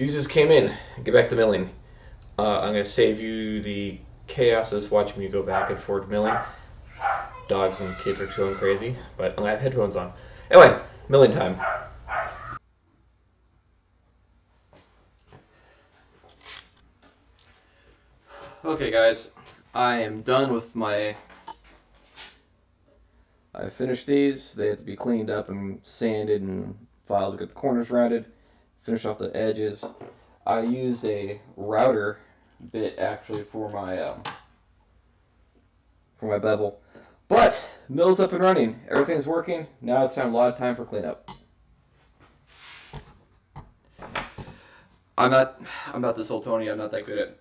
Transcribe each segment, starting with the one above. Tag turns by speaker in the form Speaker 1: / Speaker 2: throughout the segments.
Speaker 1: Fuses came in. Get back to milling. I'm going to save you the chaos of watching me go back and forth milling. Dogs and kids are going crazy, but I'm going to have headphones on. Anyway, milling time. Okay guys, I am done with my... I finished these. They have to be cleaned up and sanded and filed to get the corners rounded. Finish off the edges. I use a router bit actually for my bevel. But mill's up and running. Everything's working. Now it's time, a lot of time for cleanup. I'm not this old Tony. I'm not that good at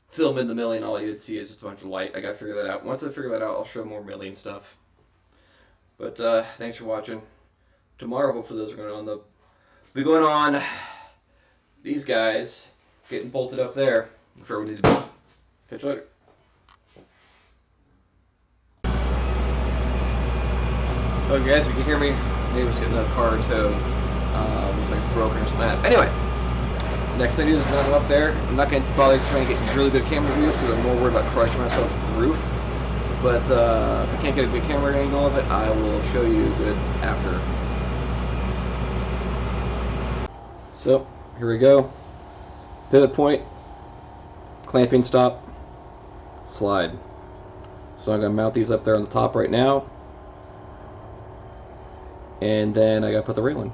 Speaker 1: filming the milling. All you'd see is just a bunch of light. I gotta figure that out. Once I figure that out, I'll show more milling stuff. But thanks for watching. Tomorrow, hopefully, those are going to be going on. These guys getting bolted up there. That's where we need to be. Catch you later. Okay, guys, you can hear me. Neighbor's getting that car towed. Looks like it's broken or something. Anyway, next thing I do is mount it up there. I'm not going to bother trying to get really good camera views because I'm more worried about crushing myself with the roof. But if I can't get a good camera angle of it, I will show you good after. So, here we go. Pivot point, clamping stop, slide. So I'm going to mount these up there on the top right now. And then I got to put the rail in.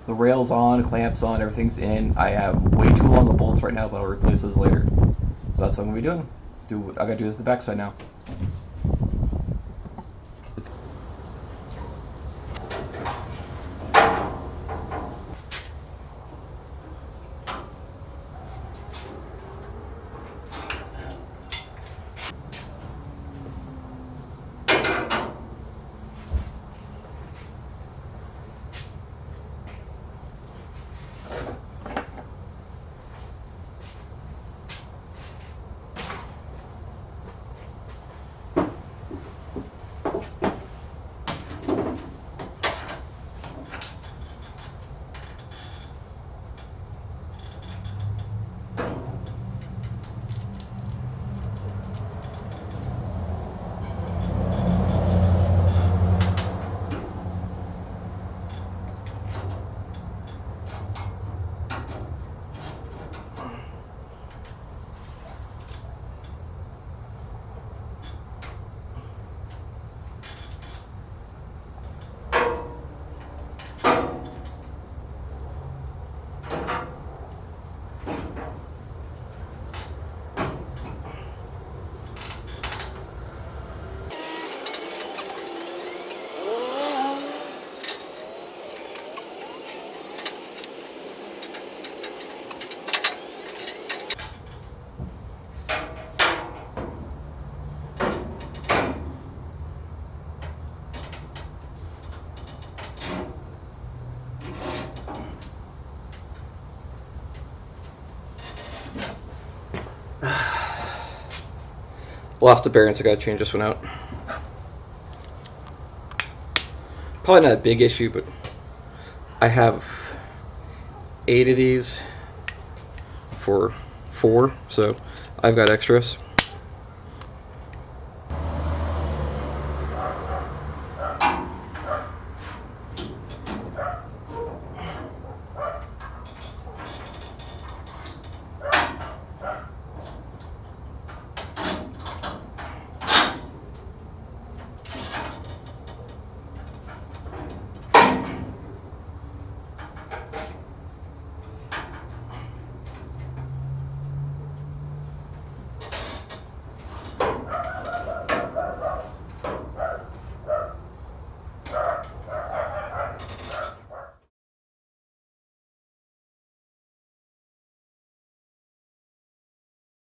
Speaker 1: The rail's on, clamps on, everything's in. I have way too long of bolts right now, but I'll replace those later. So that's what I'm going to be doing. I gotta do this to the backside now. Lost the bearings, I gotta change this one out. Probably not a big issue, but I have 8 of these for 4, so I've got extras.